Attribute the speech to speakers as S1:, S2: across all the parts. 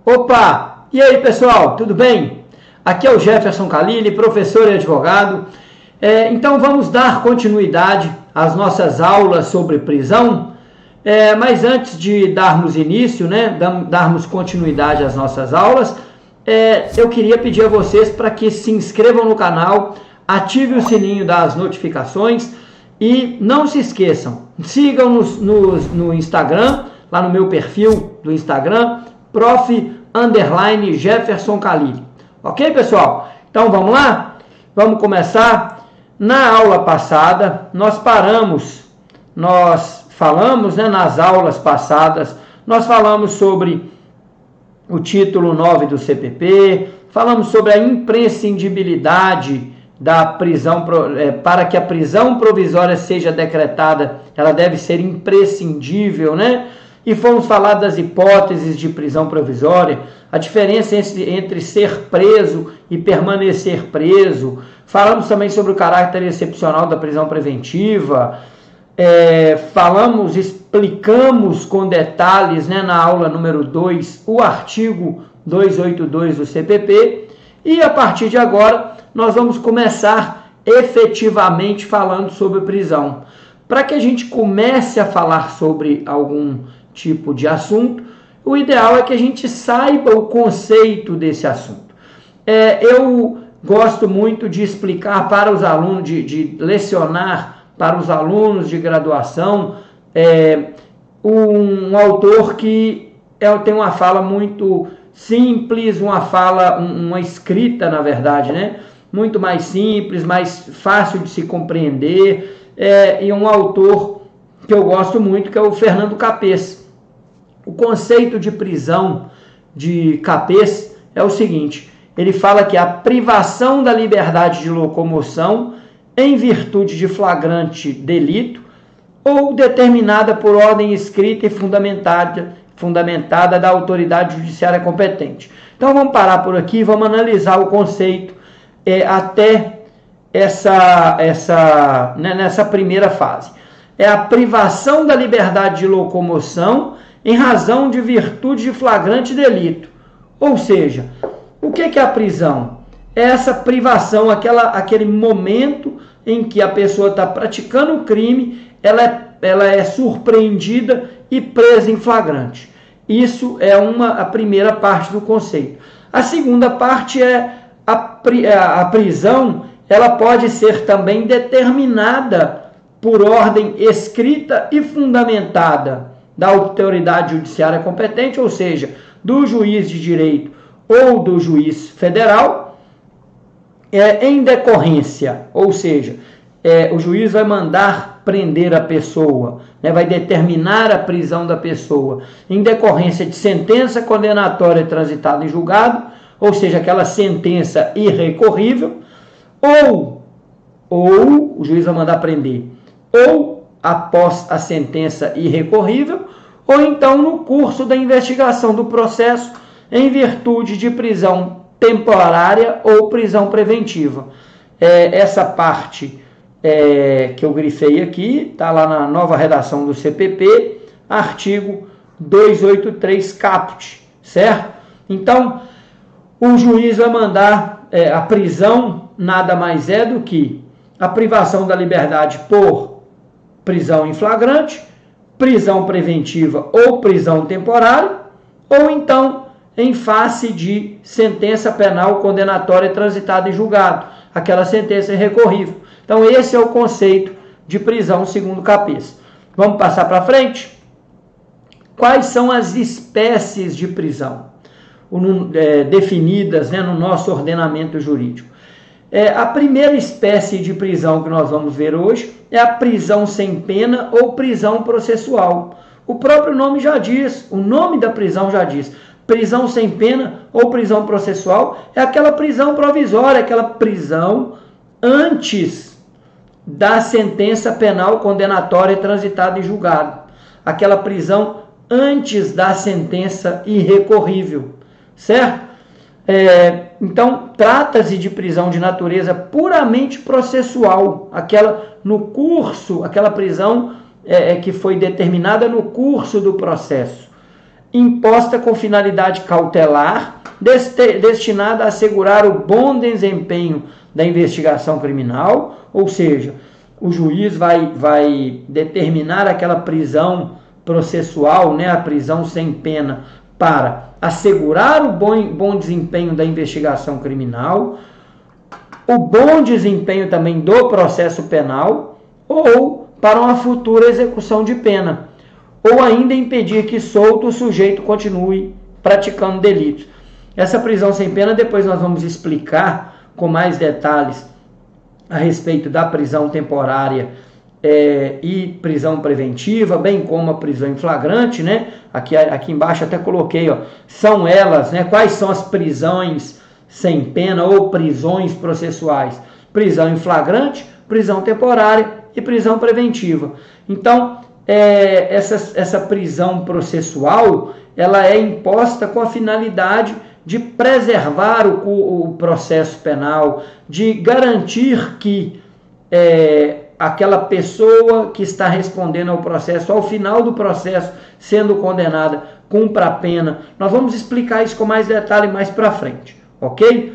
S1: Opa! E aí, pessoal, tudo bem? Aqui é o Jefferson Khalili, professor e advogado. Então vamos dar continuidade às nossas aulas sobre prisão. Mas antes de darmos início, darmos continuidade às nossas aulas, eu queria pedir a vocês para que se inscrevam no canal, ative o sininho das notificações e não se esqueçam, sigam-nos no Instagram, lá no meu perfil do Instagram, Jefferson Khalili. Ok, pessoal? Então vamos lá? Vamos começar. Na aula passada, nós falamos, nas aulas passadas, nós falamos sobre o título 9 do CPP, falamos sobre a imprescindibilidade da prisão, para que a prisão provisória seja decretada, ela deve ser imprescindível, E fomos falar das hipóteses de prisão provisória, a diferença entre ser preso e permanecer preso. Falamos também sobre o caráter excepcional da prisão preventiva. Explicamos com detalhes, na aula número 2, o artigo 282 do CPP. E a partir de agora, nós vamos começar efetivamente falando sobre prisão. Para que a gente comece a falar sobre algum tipo de assunto, o ideal é que a gente saiba o conceito desse assunto. Eu gosto muito de explicar para os alunos, de lecionar para os alunos de graduação, um autor que tem uma fala muito simples, uma escrita, na verdade, muito mais simples, mais fácil de se compreender, e um autor que eu gosto muito, que é o Fernando Capês. O conceito de prisão de Capês é o seguinte: ele fala que a privação da liberdade de locomoção em virtude de flagrante delito ou determinada por ordem escrita e fundamentada da autoridade judiciária competente. Então vamos parar por aqui, vamos analisar o conceito até nessa primeira fase. É a privação da liberdade de locomoção em razão de virtude de flagrante delito. Ou seja, o que é a prisão? É essa privação, aquele momento em que a pessoa está praticando o crime, ela é surpreendida e presa em flagrante. Isso é a primeira parte do conceito. A segunda parte é a prisão, ela pode ser também determinada por ordem escrita e fundamentada da autoridade judiciária competente, ou seja, do juiz de direito ou do juiz federal, em decorrência, ou seja, o juiz vai mandar prender a pessoa, vai determinar a prisão da pessoa em decorrência de sentença condenatória transitada em julgado, ou seja, aquela sentença irrecorrível, ou o juiz vai mandar prender, ou após a sentença irrecorrível, ou então no curso da investigação do processo em virtude de prisão temporária ou prisão preventiva. Essa parte que eu grifei aqui, está lá na nova redação do CPP, artigo 283 caput, certo? Então, o juiz vai mandar a prisão, nada mais é do que a privação da liberdade por prisão em flagrante, prisão preventiva ou prisão temporária, ou então em face de sentença penal condenatória transitada em julgado, aquela sentença irrecorrível. Então esse é o conceito de prisão segundo Capês. Vamos passar para frente? Quais são as espécies de prisão definidas no nosso ordenamento jurídico? A primeira espécie de prisão que nós vamos ver hoje é a prisão sem pena ou prisão processual. O próprio nome já diz, o nome da prisão já diz. Prisão sem pena ou prisão processual é aquela prisão provisória, aquela prisão antes da sentença penal condenatória transitada em julgado. Aquela prisão antes da sentença irrecorrível, certo? Então, trata-se de prisão de natureza puramente processual, aquela prisão que foi determinada no curso do processo. imposta com finalidade cautelar, destinada a assegurar o bom desempenho da investigação criminal, ou seja, o juiz vai determinar aquela prisão processual, né, a prisão sem pena, para assegurar o bom desempenho da investigação criminal, o bom desempenho também do processo penal, ou para uma futura execução de pena, ou ainda impedir que solto o sujeito continue praticando delitos. Essa prisão sem pena, depois nós vamos explicar com mais detalhes a respeito da prisão temporária e prisão preventiva, bem como a prisão em flagrante, né? Aqui embaixo até coloquei, ó, são elas, né? Quais são as prisões sem pena ou prisões processuais? Prisão em flagrante, prisão temporária e prisão preventiva. Então, essa prisão processual, ela é imposta com a finalidade de preservar o processo penal, de garantir que aquela pessoa que está respondendo ao processo, ao final do processo, sendo condenada, cumpra a pena. Nós vamos explicar isso com mais detalhe mais para frente, ok?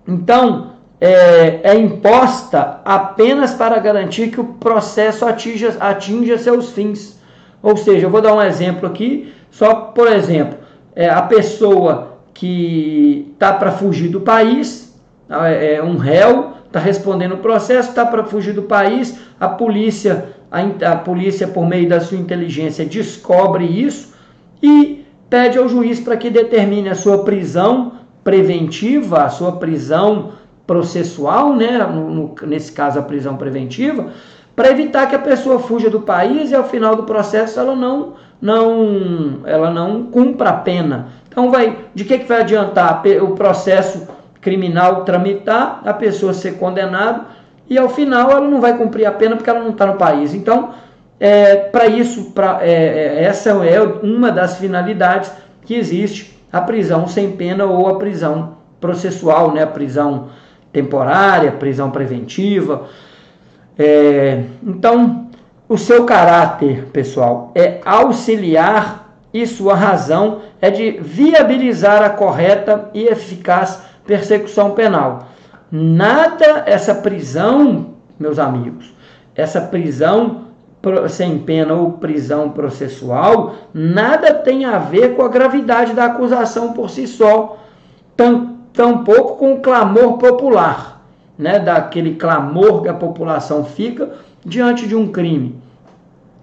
S1: Então, é imposta apenas para garantir que o processo atinja seus fins. Ou seja, eu vou dar um exemplo aqui, só por exemplo, a pessoa que está para fugir do país, um réu, está respondendo o processo, está para fugir do país, a polícia, por meio da sua inteligência, descobre isso e pede ao juiz para que determine a sua prisão preventiva, a sua prisão processual, né? Nesse caso a prisão preventiva, para evitar que a pessoa fuja do país e ao final do processo ela não cumpra a pena. Então de que vai adiantar o processo criminal tramitar, a pessoa ser condenada e ao final ela não vai cumprir a pena porque ela não está no país. Então, essa é uma das finalidades que existe a prisão sem pena ou a prisão processual, né? A prisão temporária, prisão preventiva. Então, o seu caráter, pessoal, é auxiliar e sua razão é de viabilizar a correta e eficaz persecução penal. Essa prisão, meus amigos, essa prisão sem pena ou prisão processual, nada tem a ver com a gravidade da acusação por si só, tampouco com o clamor popular, né? Daquele clamor que a população fica diante de um crime,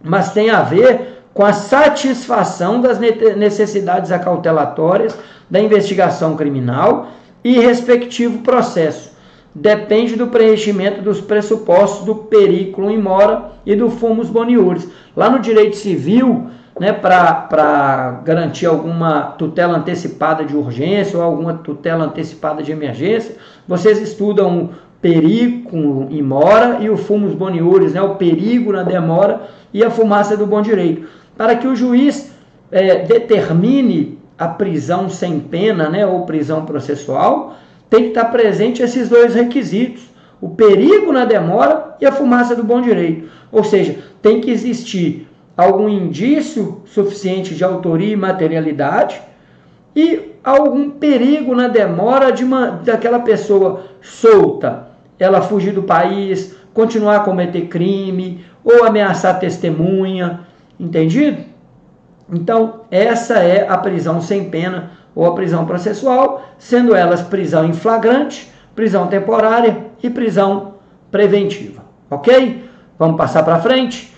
S1: mas tem a ver com a satisfação das necessidades acautelatórias da investigação criminal e respectivo processo. Depende do preenchimento dos pressupostos do periculum in mora e do fumus boniuris. Lá no direito civil, né, para garantir alguma tutela antecipada de urgência ou alguma tutela antecipada de emergência, vocês estudam o periculum in mora e o fumus boniuris, né, o perigo na demora e a fumaça do bom direito, para que o juiz determine a prisão sem pena, né, ou prisão processual, tem que estar presente esses dois requisitos, o perigo na demora e a fumaça do bom direito. Ou seja, tem que existir algum indício suficiente de autoria e materialidade e algum perigo na demora daquela pessoa solta, ela fugir do país, continuar a cometer crime ou ameaçar testemunha, entendido? Então, essa é a prisão sem pena ou a prisão processual, sendo elas prisão em flagrante, prisão temporária e prisão preventiva. Ok? Vamos passar para frente.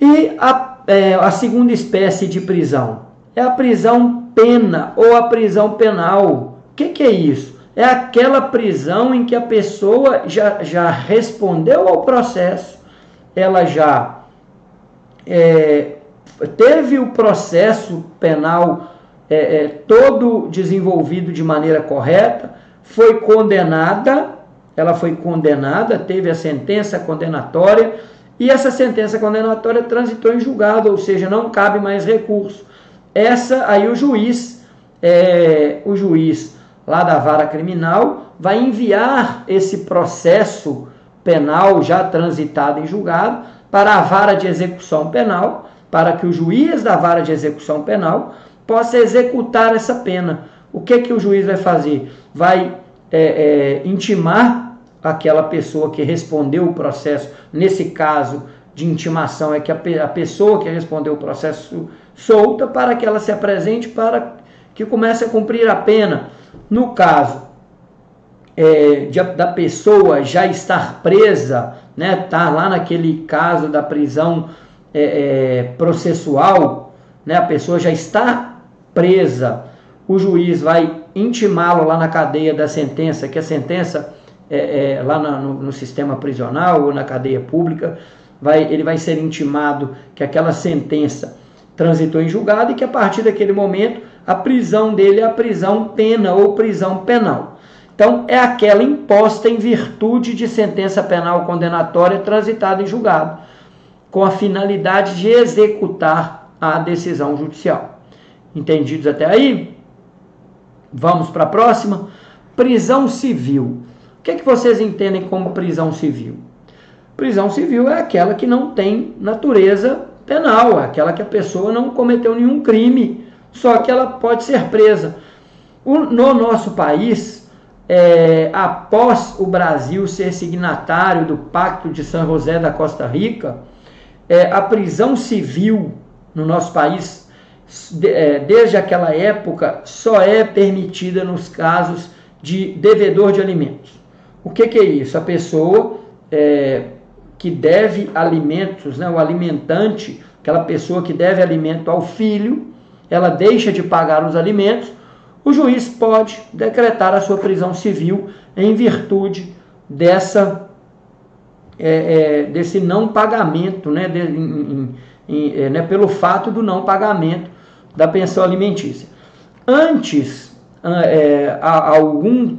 S1: E a segunda espécie de prisão é a prisão pena ou a prisão penal. O que é isso? É aquela prisão em que a pessoa já respondeu ao processo, ela já teve o processo penal todo desenvolvido de maneira correta, foi condenada, teve a sentença condenatória, e essa sentença condenatória transitou em julgado, ou seja, não cabe mais recurso. Aí o juiz lá da vara criminal vai enviar esse processo penal já transitado em julgado para a vara de execução penal, para que o juiz da vara de execução penal possa executar essa pena. O que o juiz vai fazer? Vai intimar aquela pessoa que respondeu o processo. Nesse caso de intimação, é que a pessoa que respondeu o processo solta, para que ela se apresente para que comece a cumprir a pena. No caso da pessoa já estar presa, né, tá lá naquele caso da prisão processual, né, a pessoa já está presa, o juiz vai intimá-lo lá na cadeia da sentença, que a sentença lá no sistema prisional ou na cadeia pública, ele vai ser intimado que aquela sentença transitou em julgado e que a partir daquele momento a prisão dele é a prisão pena ou prisão penal. Então, é aquela imposta em virtude de sentença penal condenatória transitada em julgado, com a finalidade de executar a decisão judicial. Entendidos até aí? Vamos para a próxima. Prisão civil. O que vocês entendem como prisão civil? Prisão civil é aquela que não tem natureza penal, é aquela que a pessoa não cometeu nenhum crime, só que ela pode ser presa. No nosso país, após o Brasil ser signatário do Pacto de San José da Costa Rica, a prisão civil no nosso país, desde aquela época, só é permitida nos casos de devedor de alimentos. O que é isso? A pessoa que deve alimentos, né, o alimentante, aquela pessoa que deve alimento ao filho, ela deixa de pagar os alimentos, o juiz pode decretar a sua prisão civil em virtude desse não pagamento, né, pelo fato do não pagamento da pensão alimentícia. Antes,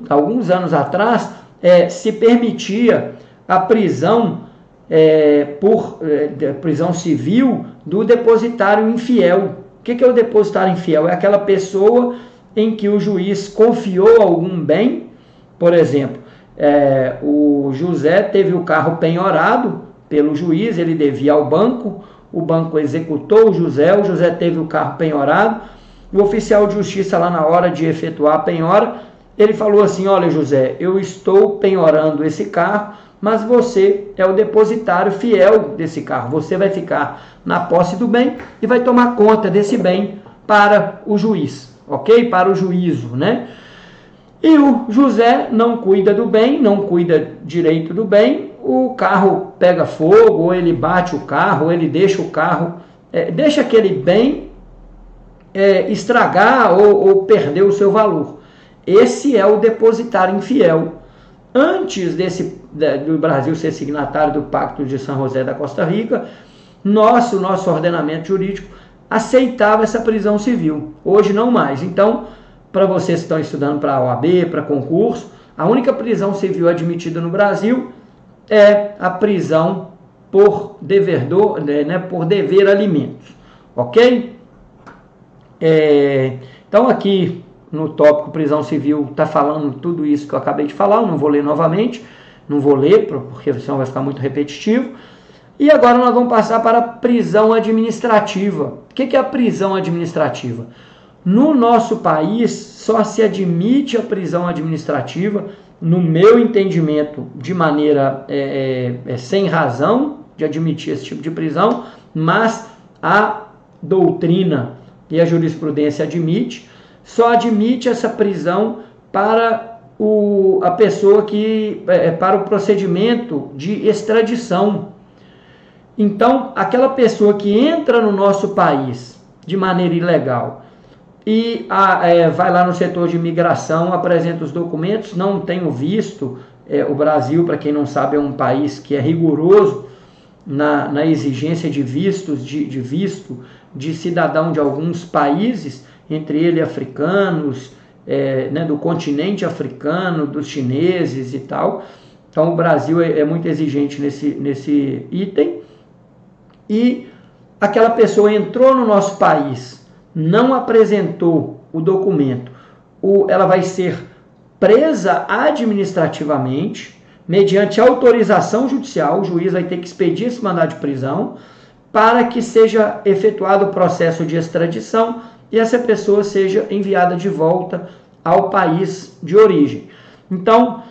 S1: alguns anos atrás, se permitia a prisão prisão civil do depositário infiel. O que é o depositário infiel? É aquela pessoa em que o juiz confiou algum bem. Por exemplo, o José teve o carro penhorado pelo juiz, ele devia ao banco, o banco executou o José teve o carro penhorado, o oficial de justiça lá na hora de efetuar a penhora, ele falou assim: olha, José, eu estou penhorando esse carro, mas você é o depositário fiel desse carro, você vai ficar na posse do bem e vai tomar conta desse bem para o juiz, ok? Para o juízo, né? E o José não cuida do bem, não cuida direito do bem, o carro pega fogo, ou ele bate o carro, ou ele deixa o carro, deixa aquele bem estragar ou perder o seu valor. Esse é o depositário infiel. Antes do Brasil ser signatário do Pacto de San José da Costa Rica, o nosso ordenamento jurídico aceitava essa prisão civil. Hoje não mais. Então, para vocês que estão estudando para a OAB, para concurso, a única prisão civil admitida no Brasil é a prisão por por dever alimentos. Ok? Então, aqui no tópico prisão civil está falando tudo isso que eu acabei de falar, eu não vou ler novamente, não vou ler porque senão vai ficar muito repetitivo. E agora nós vamos passar para a prisão administrativa. O que é a prisão administrativa? No nosso país só se admite a prisão administrativa, no meu entendimento, de maneira sem razão de admitir esse tipo de prisão, mas a doutrina e a jurisprudência só admite essa prisão para a pessoa para o procedimento de extradição. Então, aquela pessoa que entra no nosso país de maneira ilegal e vai lá no setor de imigração, apresenta os documentos, não tem o visto. O Brasil, para quem não sabe, é um país que é rigoroso na exigência de vistos, de visto de cidadão de alguns países, entre eles africanos, do continente africano, dos chineses e tal. Então o Brasil é muito exigente nesse item. E aquela pessoa entrou no nosso país, não apresentou o documento, ela vai ser presa administrativamente, mediante autorização judicial, o juiz vai ter que expedir esse mandado de prisão, para que seja efetuado o processo de extradição e essa pessoa seja enviada de volta ao país de origem. Então,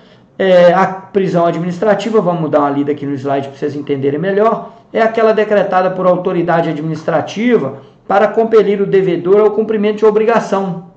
S1: a prisão administrativa, vamos dar uma lida aqui no slide para vocês entenderem melhor, é aquela decretada por autoridade administrativa para compelir o devedor ao cumprimento de obrigação.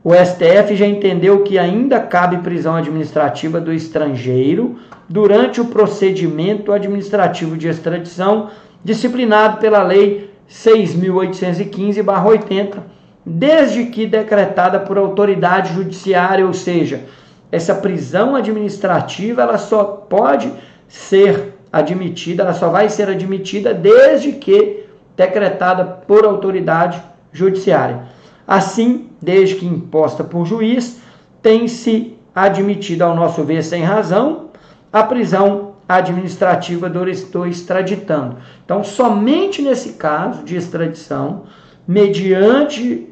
S1: O STF já entendeu que ainda cabe prisão administrativa do estrangeiro durante o procedimento administrativo de extradição disciplinado pela Lei 6.815/80, desde que decretada por autoridade judiciária, ou seja, essa prisão administrativa ela só pode ser admitida, ela só vai ser admitida desde que decretada por autoridade judiciária. Assim, desde que imposta por juiz, tem-se admitido, ao nosso ver, sem razão, a prisão administrativa do extraditando. Então, somente nesse caso de extradição, mediante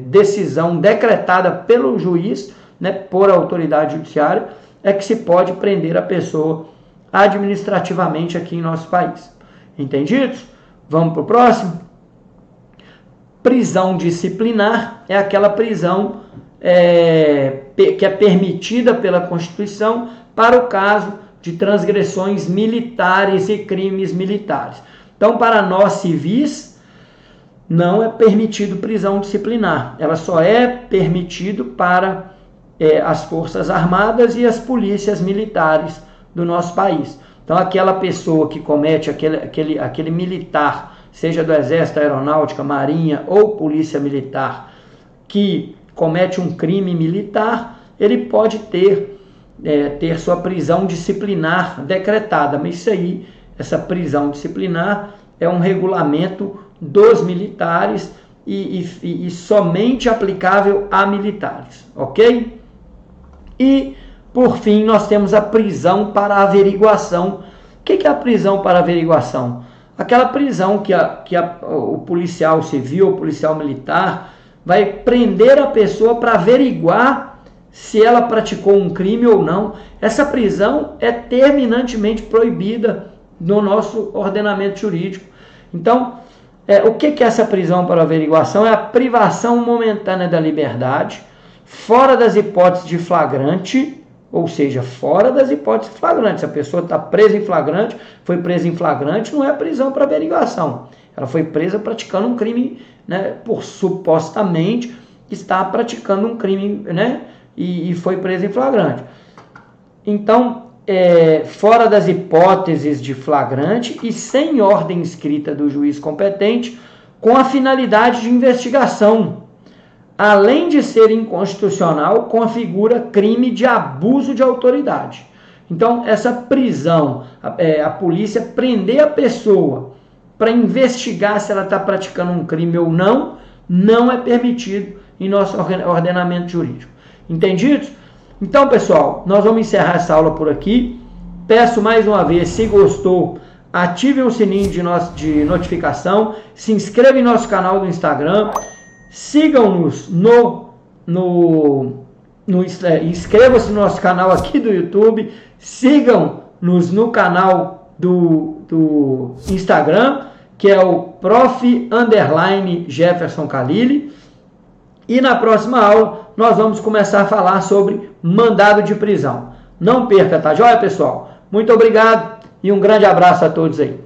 S1: decisão decretada pelo juiz, né, por autoridade judiciária, é que se pode prender a pessoa administrativamente aqui em nosso país. Entendidos? Vamos para o próximo? Prisão disciplinar é aquela prisão que é permitida pela Constituição para o caso de transgressões militares e crimes militares. Então, para nós civis, não é permitido prisão disciplinar. Ela só é permitido para as Forças Armadas e as polícias militares do nosso país. Então, aquela pessoa que comete, aquele militar, seja do Exército, Aeronáutica, Marinha ou Polícia Militar, que comete um crime militar, ele pode ter sua prisão disciplinar decretada. Mas isso aí, essa prisão disciplinar, é um regulamento dos militares e somente aplicável a militares, ok? E, por fim, nós temos a prisão para averiguação. O que é a prisão para averiguação? Aquela prisão que o policial civil, o policial militar, vai prender a pessoa para averiguar se ela praticou um crime ou não. Essa prisão é terminantemente proibida no nosso ordenamento jurídico. Então, o que é essa prisão para averiguação? É a privação momentânea da liberdade, fora das hipóteses de flagrante, ou seja, fora das hipóteses de flagrante. Se a pessoa está presa em flagrante, foi presa em flagrante, não é prisão para averiguação. Ela foi presa praticando um crime, né, por supostamente estar praticando um crime, né, e foi presa em flagrante. Então, fora das hipóteses de flagrante e sem ordem escrita do juiz competente, com a finalidade de investigação, além de ser inconstitucional, configura crime de abuso de autoridade. Então, essa prisão, a polícia prender a pessoa para investigar se ela está praticando um crime ou não, não é permitido em nosso ordenamento jurídico. Entendidos? Então, pessoal, nós vamos encerrar essa aula por aqui. Peço mais uma vez, se gostou, ative o sininho de notificação, se inscreva em nosso canal do Instagram, sigam-nos inscreva-se no nosso canal aqui do YouTube, sigam-nos no canal do Instagram, que é o prof_Jefferson Khalili. E na próxima aula nós vamos começar a falar sobre mandado de prisão. Não perca, tá joia, pessoal? Muito obrigado e um grande abraço a todos aí.